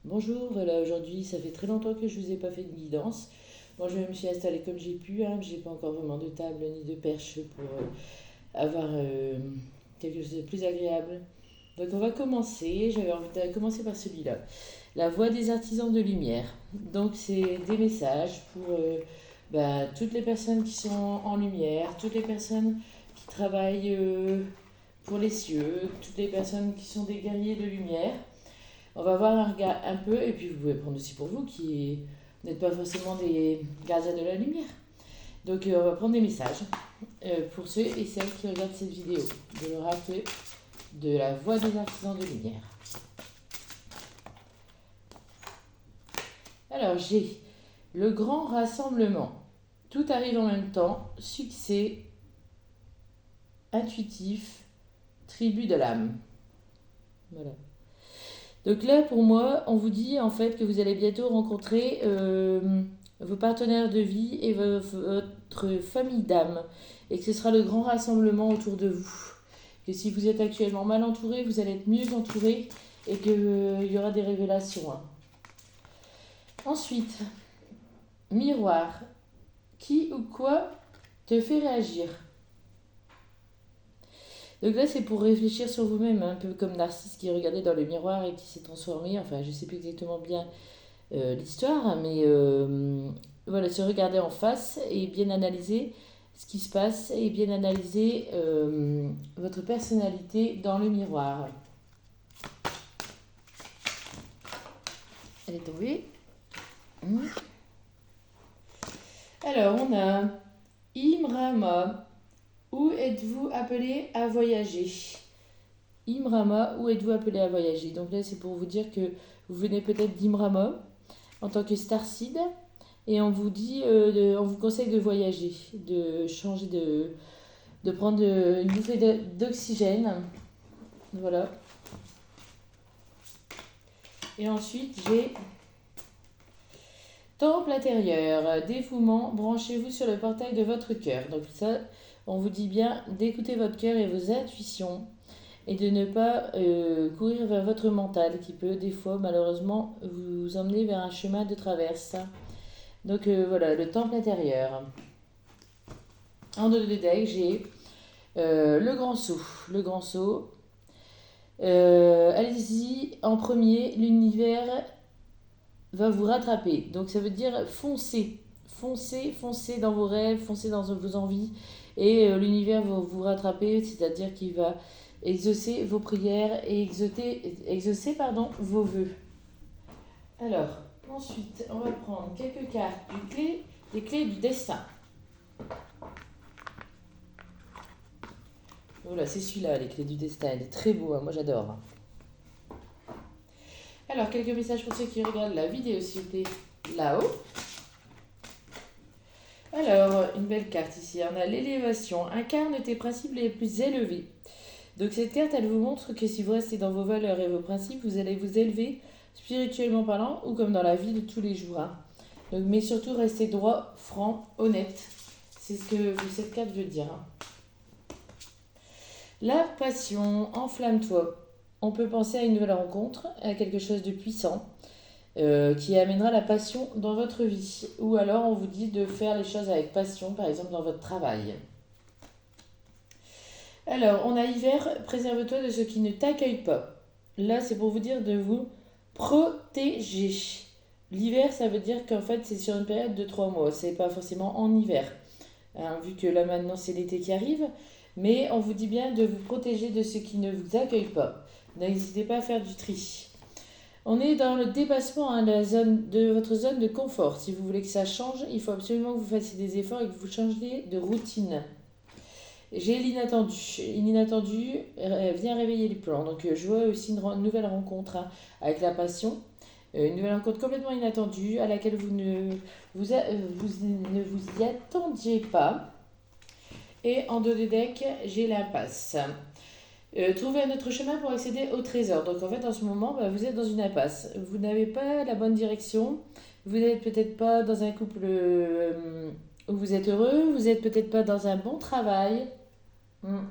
Bonjour, voilà, aujourd'hui ça fait très longtemps que je vous ai pas fait de guidance. Moi je me suis installée comme j'ai pu, hein, j'ai pas encore vraiment de table ni de perche pour avoir quelque chose de plus agréable. Donc on va commencer, j'avais envie de commencer par celui-là. La voix des artisans de lumière. Donc c'est des messages pour toutes les personnes qui sont en lumière, toutes les personnes qui travaillent pour les cieux, toutes les personnes qui sont des guerriers de lumière. On va voir un peu, et puis vous pouvez prendre aussi pour vous qui n'êtes pas forcément des gardiens de la lumière. Donc on va prendre des messages pour ceux et celles qui regardent cette vidéo de l'oracle de la voix des artisans de lumière. Alors j'ai le grand rassemblement. Tout arrive en même temps. Succès, intuitif, tribu de l'âme. Voilà. Donc là, pour moi, on vous dit en fait que vous allez bientôt rencontrer vos partenaires de vie et votre famille d'âme. Et que ce sera le grand rassemblement autour de vous. Que si vous êtes actuellement mal entouré, vous allez être mieux entouré et qu'il y aura des révélations, hein. Ensuite, miroir. Qui ou quoi te fait réagir? Donc là, c'est pour réfléchir sur vous-même, un peu comme Narcisse qui regardait dans le miroir et qui s'est transformé. Enfin, je ne sais plus exactement bien l'histoire, mais voilà, se regarder en face et bien analyser ce qui se passe et bien analyser votre personnalité dans le miroir. Elle est tombée. Alors, on a Imrama. Où êtes-vous appelé à voyager? Imrama, où êtes-vous appelé à voyager? Donc là, c'est pour vous dire que vous venez peut-être d'Imrama en tant que starseed et on vous dit, on vous conseille de voyager, de changer de prendre une bouffée d'oxygène. Voilà. Et ensuite, j'ai temple intérieur, dévouement, branchez-vous sur le portail de votre cœur. Donc ça, on vous dit bien d'écouter votre cœur et vos intuitions et de ne pas courir vers votre mental qui peut des fois malheureusement vous emmener vers un chemin de traverse. Donc voilà, le temple intérieur. En deux de deck, j'ai le grand saut. Le grand saut. Allez-y, en premier, l'univers va vous rattraper. Donc ça veut dire foncez. Foncez, foncez dans vos rêves, foncez dans vos envies. Et l'univers va vous rattraper, c'est-à-dire qu'il va exaucer vos prières et exaucer vos vœux. Alors, ensuite, on va prendre quelques cartes des clés du destin. Voilà, c'est celui-là, les clés du destin. Il est très beau, hein, moi j'adore. Alors, quelques messages pour ceux qui regardent la vidéo, s'il vous plaît, là-haut. Alors, une belle carte ici. On a l'élévation. Incarne tes principes les plus élevés. Donc, cette carte, elle vous montre que si vous restez dans vos valeurs et vos principes, vous allez vous élever spirituellement parlant ou comme dans la vie de tous les jours, hein. Donc, mais surtout, restez droit, franc, honnête. C'est ce que cette carte veut dire, hein. La passion, enflamme-toi. On peut penser à une nouvelle rencontre, à quelque chose de puissant qui amènera la passion dans votre vie. Ou alors on vous dit de faire les choses avec passion, par exemple dans votre travail. Alors, on a hiver, préserve-toi de ce qui ne t'accueille pas. Là, c'est pour vous dire de vous protéger. L'hiver, ça veut dire qu'en fait, c'est sur une période de 3 mois. C'est pas forcément en hiver, hein, vu que là maintenant, c'est l'été qui arrive. Mais on vous dit bien de vous protéger de ce qui ne vous accueille pas. N'hésitez pas à faire du tri. On est dans le dépassement, hein, de votre zone de confort. Si vous voulez que ça change, il faut absolument que vous fassiez des efforts et que vous changiez de routine. J'ai l'inattendu. L'inattendu vient réveiller les plans. Donc je vois aussi une nouvelle rencontre, hein, avec la passion. Une nouvelle rencontre complètement inattendue à laquelle ne vous y attendiez pas. Et en dos de deck, j'ai l'impasse. Trouver un autre chemin pour accéder au trésor. Donc en fait, en ce moment, vous êtes dans une impasse. Vous n'avez pas la bonne direction. Vous n'êtes peut-être pas dans un couple où vous êtes heureux. Vous n'êtes peut-être pas dans un bon travail. Hmm.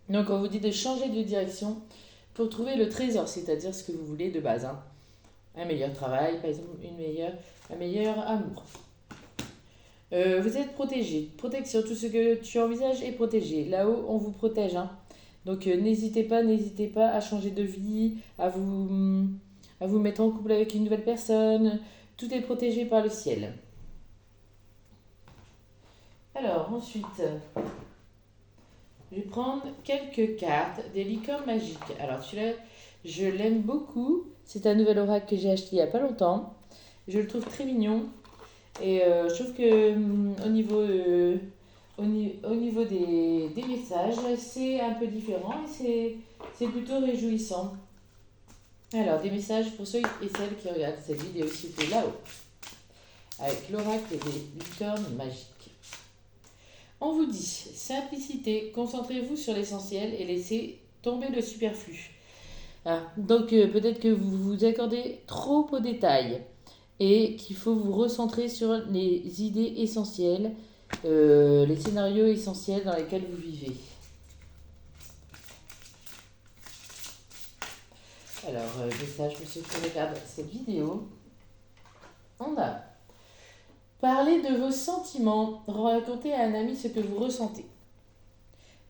Donc on vous dit de changer de direction, pour trouver le trésor, c'est-à-dire ce que vous voulez de base, hein. Un meilleur travail, par exemple, un meilleur amour. Vous êtes protégé. Protection, tout ce que tu envisages est protégé. Là-haut, on vous protège, hein. Donc n'hésitez pas à changer de vie, à vous mettre en couple avec une nouvelle personne. Tout est protégé par le ciel. Alors ensuite, je vais prendre quelques cartes des licornes magiques. Alors celui-là, je l'aime beaucoup. C'est un nouvel oracle que j'ai acheté il n'y a pas longtemps. Je le trouve très mignon. Et je trouve que au niveau des messages, c'est un peu différent et c'est plutôt réjouissant. Alors, des messages pour ceux et celles qui regardent cette vidéo, s'il vous plaît, là-haut, avec l'oracle des licornes magiques. On vous dit, simplicité, concentrez-vous sur l'essentiel et laissez tomber le superflu. Ah, donc peut-être que vous vous accordez trop aux détails et qu'il faut vous recentrer sur les idées essentielles, les scénarios essentiels dans lesquels vous vivez. Alors, message, monsieur qui regarde cette vidéo. On a parlé de vos sentiments, racontez à un ami ce que vous ressentez.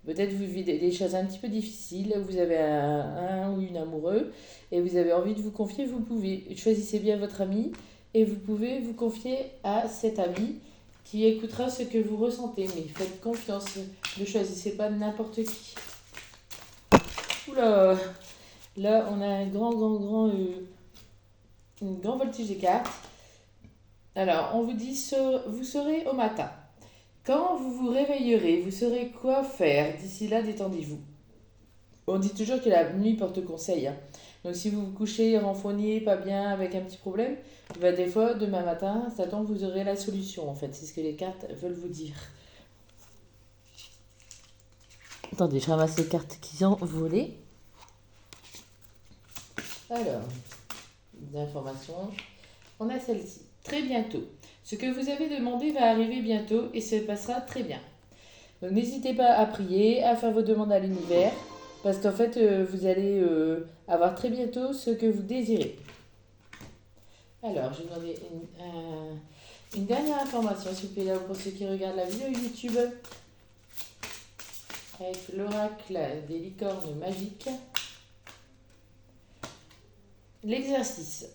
Peut-être vous vivez des choses un petit peu difficiles, vous avez un ou une amoureux et vous avez envie de vous confier, vous pouvez. Choisissez bien votre ami et vous pouvez vous confier à cet ami qui écoutera ce que vous ressentez. Mais faites confiance, ne choisissez pas n'importe qui. Oula, là on a un grand voltige des cartes. Alors on vous dit, vous serez au matin. Quand vous vous réveillerez, vous saurez quoi faire. D'ici là, détendez-vous. On dit toujours que la nuit porte conseil, hein. Donc si vous vous couchez renfrogné, pas bien, avec un petit problème, bah, des fois, demain matin, ça tombe, vous aurez la solution en fait. C'est ce que les cartes veulent vous dire. Attendez, je ramasse les cartes qui ont volé. Alors, des informations. On a celle-ci. Très bientôt. Ce que vous avez demandé va arriver bientôt et se passera très bien. Donc n'hésitez pas à prier, à faire vos demandes à l'univers, parce qu'en fait, vous allez avoir très bientôt ce que vous désirez. Alors, je vais demander une dernière information, s'il vous plaît, là, pour ceux qui regardent la vidéo YouTube, avec l'oracle des licornes magiques. L'exercice.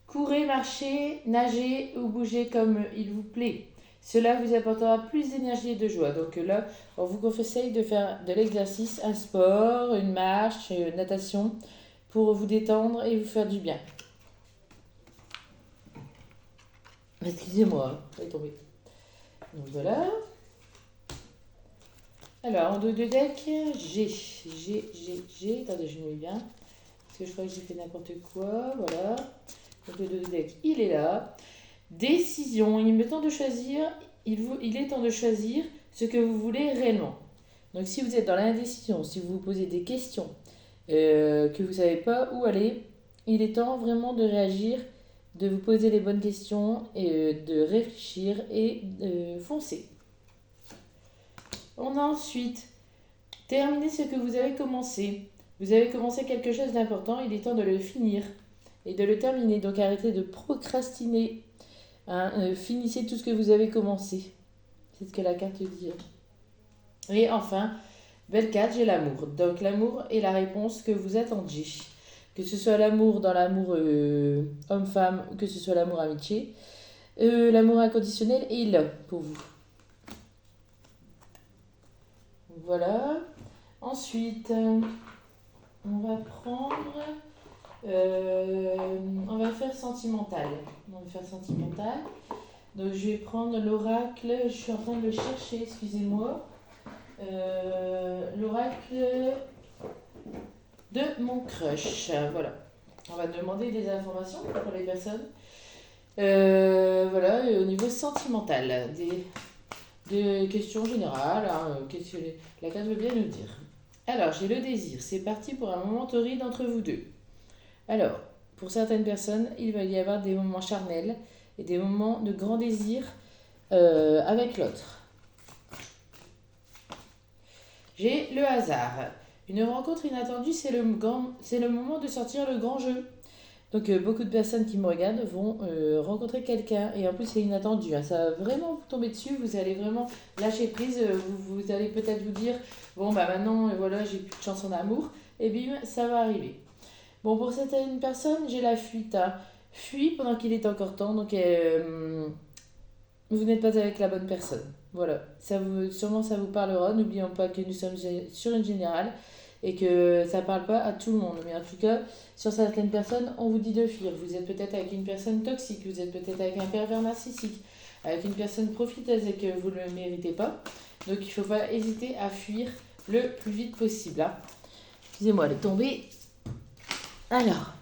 Courez, marchez, nagez ou bougez comme il vous plaît. Cela vous apportera plus d'énergie et de joie. Donc là, on vous conseille de faire de l'exercice, un sport, une marche, une natation, pour vous détendre et vous faire du bien. Excusez-moi, ça est tombé. Donc voilà. Alors, en dos de deck, attendez, je me mets bien. Parce que je crois que j'ai fait n'importe quoi. Voilà. Donc le dos de deck, il est là. Décision. Il est temps de choisir. Il est temps de choisir ce que vous voulez réellement. Donc si vous êtes dans l'indécision, si vous vous posez des questions, que vous ne savez pas où aller, il est temps vraiment de réagir, de vous poser les bonnes questions et de réfléchir et de foncer. On a ensuite terminé ce que vous avez commencé. Vous avez commencé quelque chose d'important, il est temps de le finir et de le terminer. Donc arrêtez de procrastiner. Hein, finissez tout ce que vous avez commencé. C'est ce que la carte dit. Et enfin, belle carte, j'ai l'amour. Donc l'amour est la réponse que vous attendiez. Que ce soit l'amour dans l'amour homme-femme ou que ce soit l'amour amitié. L'amour inconditionnel est là pour vous. Voilà. Ensuite, on va prendre... on va faire sentimental. Donc je vais prendre l'oracle. Je suis en train de le chercher, excusez-moi. L'oracle de mon crush. Voilà. On va demander des informations pour les personnes. Voilà, au niveau sentimental, des questions générales, hein, qu'est-ce que la carte veut bien nous dire. Alors, j'ai le désir. C'est parti pour un moment torride entre vous deux. Alors, pour certaines personnes, il va y avoir des moments charnels et des moments de grand désir avec l'autre. J'ai le hasard. Une rencontre inattendue, c'est le moment de sortir le grand jeu. Donc beaucoup de personnes qui me regardent vont rencontrer quelqu'un et en plus c'est inattendu, hein. Ça va vraiment vous tomber dessus, vous allez vraiment lâcher prise, vous allez peut-être vous dire bon bah maintenant voilà j'ai plus de chance en amour et bim ça va arriver. Bon pour certaines personnes j'ai la fuite, hein. Fuis pendant qu'il est encore temps donc vous n'êtes pas avec la bonne personne. Voilà, sûrement ça vous parlera. N'oublions pas que nous sommes sur une générale et que ça ne parle pas à tout le monde. Mais en tout cas, sur certaines personnes, on vous dit de fuir. Vous êtes peut-être avec une personne toxique, vous êtes peut-être avec un pervers narcissique, avec une personne profiteuse et que vous ne le méritez pas. Donc il ne faut pas hésiter à fuir le plus vite possible, hein. Excusez-moi, elle est tombée. Alors,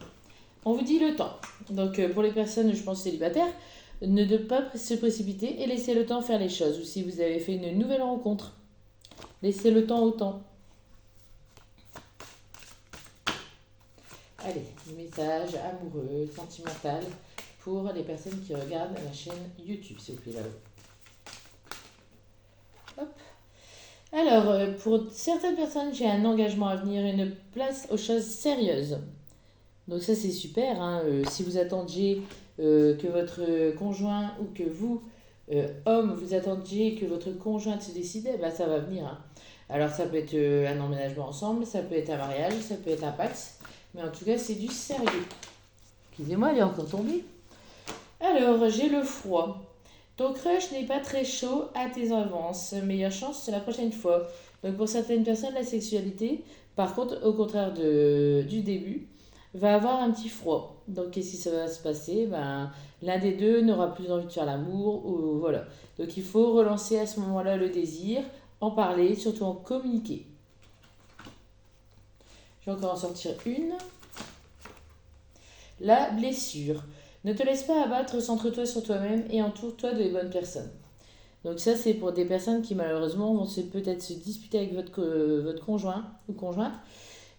on vous dit le temps. Donc pour les personnes, je pense, célibataires, ne pas se précipiter et laisser le temps faire les choses. Ou si vous avez fait une nouvelle rencontre, laissez le temps au temps. Allez, message amoureux, sentimental pour les personnes qui regardent la chaîne YouTube, s'il vous plaît, là-haut. Hop. Alors, pour certaines personnes, j'ai un engagement à venir, une place aux choses sérieuses. Donc ça, c'est super, hein. Si vous attendiez que votre conjoint ou que vous, homme, vous attendiez que votre conjointe se décide, bah, ça va venir, hein. Alors ça peut être un emménagement ensemble, ça peut être un mariage, ça peut être un pax, mais en tout cas c'est du sérieux. Excusez-moi, elle est encore tombée. Alors, j'ai le froid. Ton crush n'est pas très chaud à tes avances. Meilleure chance la prochaine fois. Donc pour certaines personnes, la sexualité, par contre, au contraire du début, va avoir un petit froid. Donc qu'est-ce qui va se passer? Ben, l'un des deux n'aura plus envie de faire l'amour. Ou, voilà. Donc il faut relancer à ce moment-là le désir, en parler, surtout en communiquer. Je vais encore en sortir une. La blessure. Ne te laisse pas abattre, centre-toi sur toi-même et entoure-toi de bonnes personnes. Donc ça, c'est pour des personnes qui malheureusement vont peut-être se disputer avec votre conjoint ou conjointe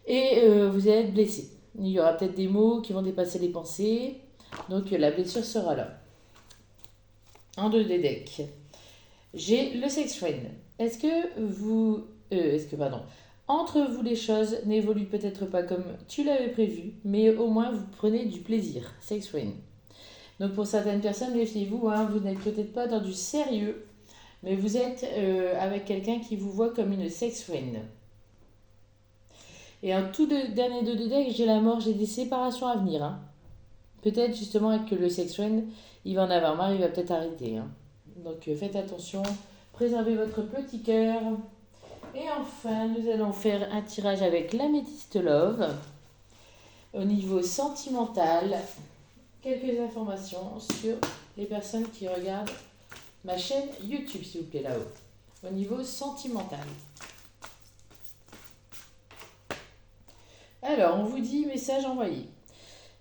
et vous allez être blessé. Il y aura peut-être des mots qui vont dépasser les pensées, donc la blessure sera là. En deux des decks. J'ai le sex friend. Pardon, entre vous les choses n'évoluent peut-être pas comme tu l'avais prévu, mais au moins vous prenez du plaisir. Sex friend. Donc pour certaines personnes, méfiez-vous, hein, vous n'êtes peut-être pas dans du sérieux, mais vous êtes avec quelqu'un qui vous voit comme une sex friend. Et en tout dernier de deck, j'ai la mort, j'ai des séparations à venir, hein. Peut-être justement avec le sex friend, il va en avoir marre, il va peut-être arrêter, hein. Donc faites attention, préservez votre petit cœur. Et enfin, nous allons faire un tirage avec l'améthyste love. Au niveau sentimental, quelques informations sur les personnes qui regardent ma chaîne YouTube, s'il vous plaît, là-haut. Au niveau sentimental. Alors, on vous dit message envoyé.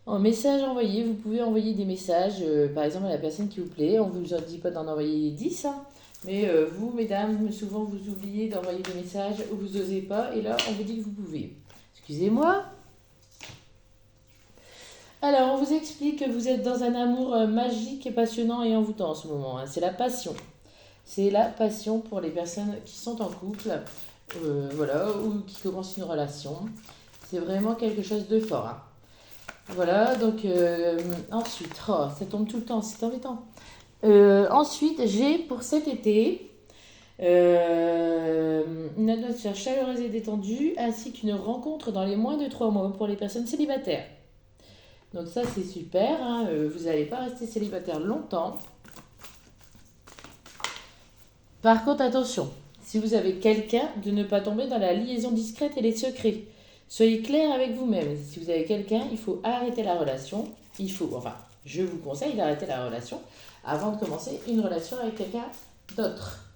En message envoyé, vous pouvez envoyer des messages, par exemple, à la personne qui vous plaît. On ne vous dit pas d'en envoyer 10, hein, mais vous, mesdames, souvent vous oubliez d'envoyer des messages ou vous n'osez pas. Et là, on vous dit que vous pouvez. Excusez-moi. Alors, on vous explique que vous êtes dans un amour magique, passionnant et envoûtant en ce moment, hein. C'est la passion. C'est la passion pour les personnes qui sont en couple, voilà, ou qui commencent une relation. C'est vraiment quelque chose de fort, hein. Voilà, donc ensuite, oh, ça tombe tout le temps, c'est embêtant. Ensuite, j'ai pour cet été une atmosphère chaleureuse et détendue, ainsi qu'une rencontre dans les moins de 3 mois pour les personnes célibataires. Donc ça, c'est super, hein, vous n'allez pas rester célibataire longtemps. Par contre, attention, si vous avez quelqu'un, de ne pas tomber dans la liaison discrète et les secrets. Soyez clair avec vous-même. Si vous avez quelqu'un, il faut arrêter la relation. Je vous conseille d'arrêter la relation avant de commencer une relation avec quelqu'un d'autre.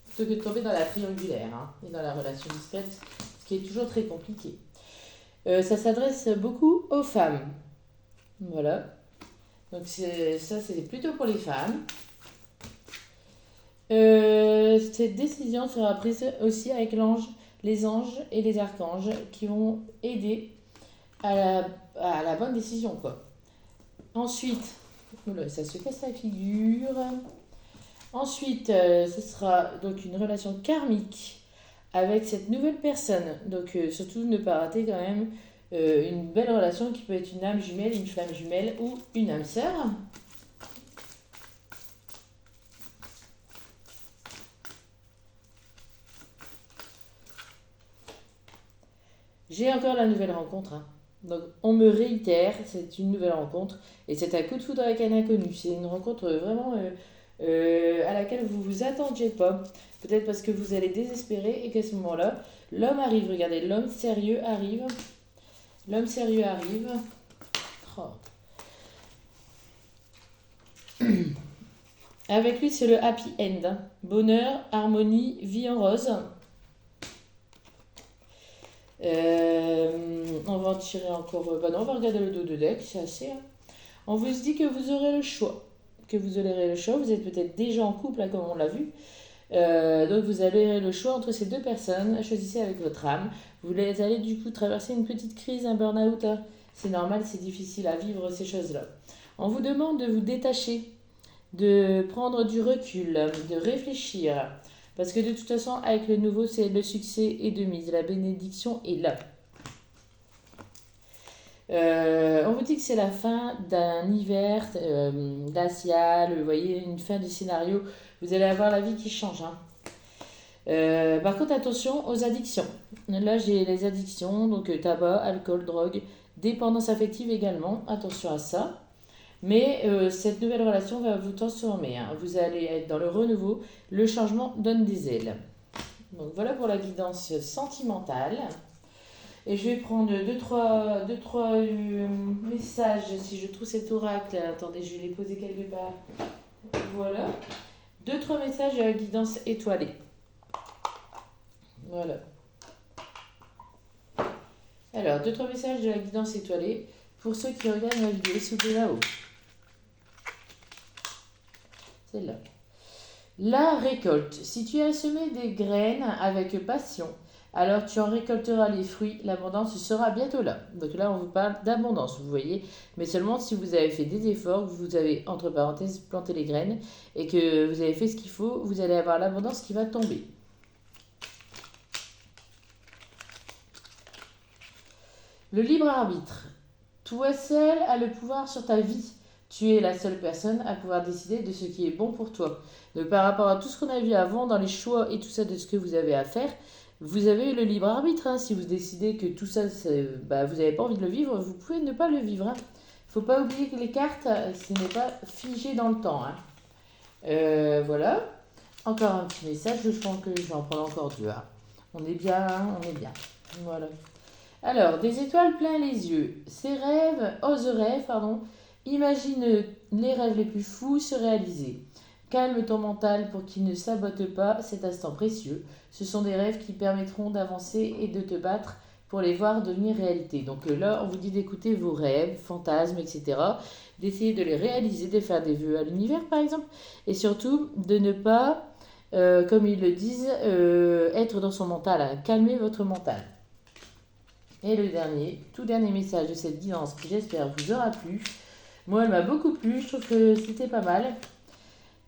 Plutôt que de tomber dans la triangulaire, hein, et dans la relation discrète, ce qui est toujours très compliqué. Ça s'adresse beaucoup aux femmes. Voilà. Donc c'est plutôt pour les femmes. Cette décision sera prise aussi avec les anges et les archanges qui vont aider à la bonne décision, quoi. Ensuite, ça se casse la figure. Ensuite, ce sera donc une relation karmique avec cette nouvelle personne. Donc surtout ne pas rater quand même une belle relation qui peut être une âme jumelle, une flamme jumelle ou une âme sœur. J'ai encore la nouvelle rencontre, hein. Donc on me réitère, c'est une nouvelle rencontre et c'est un coup de foudre avec un inconnu. C'est une rencontre vraiment à laquelle vous vous attendiez pas. Peut-être parce que vous allez désespérer et qu'à ce moment-là, l'homme arrive. Regardez, l'homme sérieux arrive. L'homme sérieux arrive. Oh. Avec lui, c'est le happy end, hein. Bonheur, harmonie, vie en rose. On va en tirer encore. Bah non, on va regarder le dos de deck, c'est assez, hein. On vous dit que vous aurez le choix. Que vous aurez le choix. Vous êtes peut-être déjà en couple, là, comme on l'a vu. Donc vous avez le choix entre ces deux personnes. Choisissez avec votre âme. Vous allez du coup traverser une petite crise, un burn-out, hein. C'est normal, c'est difficile à vivre ces choses-là. On vous demande de vous détacher, de prendre du recul, de réfléchir. Parce que de toute façon, avec le nouveau, c'est le succès est de mise. La bénédiction est là. On vous dit que c'est la fin d'un hiver glacial. Vous voyez, une fin du scénario. Vous allez avoir la vie qui change, hein. Par contre, attention aux addictions. Là, j'ai les addictions, donc tabac, alcool, drogue, dépendance affective également. Attention à ça. Mais cette nouvelle relation va vous transformer, hein. Vous allez être dans le renouveau. Le changement donne des ailes. Donc voilà pour la guidance sentimentale. Et je vais prendre deux, trois messages si je trouve cet oracle. Attendez, je vais les poser quelque part. Voilà. 2-3 messages de la guidance étoilée. Voilà. Alors, 2-3 messages de la guidance étoilée pour ceux qui regardent ma vidéo, s'il vous plaît, là-haut. Celle-là. La récolte. Si tu as semé des graines avec passion, alors tu en récolteras les fruits. L'abondance sera bientôt là. Donc là, on vous parle d'abondance, vous voyez. Mais seulement si vous avez fait des efforts, que vous avez, entre parenthèses, planté les graines et que vous avez fait ce qu'il faut, vous allez avoir l'abondance qui va tomber. Le libre arbitre. Toi seul as le pouvoir sur ta vie. Tu es la seule personne à pouvoir décider de ce qui est bon pour toi. Donc par rapport à tout ce qu'on a vu avant dans les choix et tout ça de ce que vous avez à faire, vous avez le libre arbitre, hein. Si vous décidez que tout ça, vous n'avez pas envie de le vivre, vous pouvez ne pas le vivre, hein. Il ne faut pas oublier que les cartes, ce n'est pas figé dans le temps, hein. Voilà. Encore un petit message, je pense que je vais en prendre encore deux, hein. On est bien, hein, on est bien. Voilà. Alors, des étoiles plein les yeux. Imagine les rêves les plus fous se réaliser. Calme ton mental pour qu'il ne sabote pas cet instant précieux. Ce sont des rêves qui permettront d'avancer et de te battre pour les voir devenir réalité. Donc là, on vous dit d'écouter vos rêves, fantasmes, etc. D'essayer de les réaliser, de faire des vœux à l'univers, par exemple. Et surtout, de ne pas, comme ils le disent, être dans son mental, hein. Calmez votre mental. Et le tout dernier message de cette guidance qui j'espère vous aura plu. Moi, elle m'a beaucoup plu, je trouve que c'était pas mal.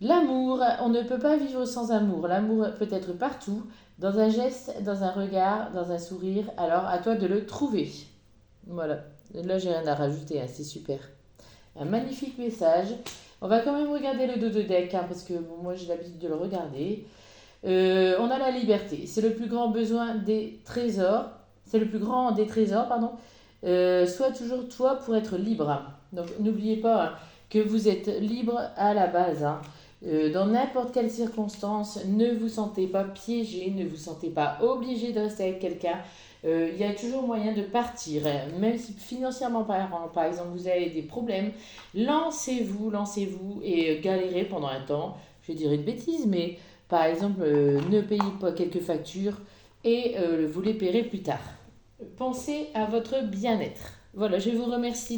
L'amour, on ne peut pas vivre sans amour. L'amour peut être partout, dans un geste, dans un regard, dans un sourire. Alors, à toi de le trouver. Voilà. Là, j'ai rien à rajouter, hein, c'est super. Un magnifique message. On va quand même regarder le dos de deck, hein, parce que bon, moi, j'ai l'habitude de le regarder. On a la liberté. C'est le plus grand besoin des trésors. C'est le plus grand des trésors, pardon. Sois toujours toi pour être libre. Donc, n'oubliez pas, hein, que vous êtes libre à la base, hein. Dans n'importe quelle circonstance, ne vous sentez pas piégé, ne vous sentez pas obligé de rester avec quelqu'un. Il y a toujours moyen de partir, hein. Même si financièrement par exemple, vous avez des problèmes, lancez-vous et galérez pendant un temps. Je dirais une bêtise, mais par exemple, ne payez pas quelques factures et vous les paierez plus tard. Pensez à votre bien-être. Voilà, je vous remercie.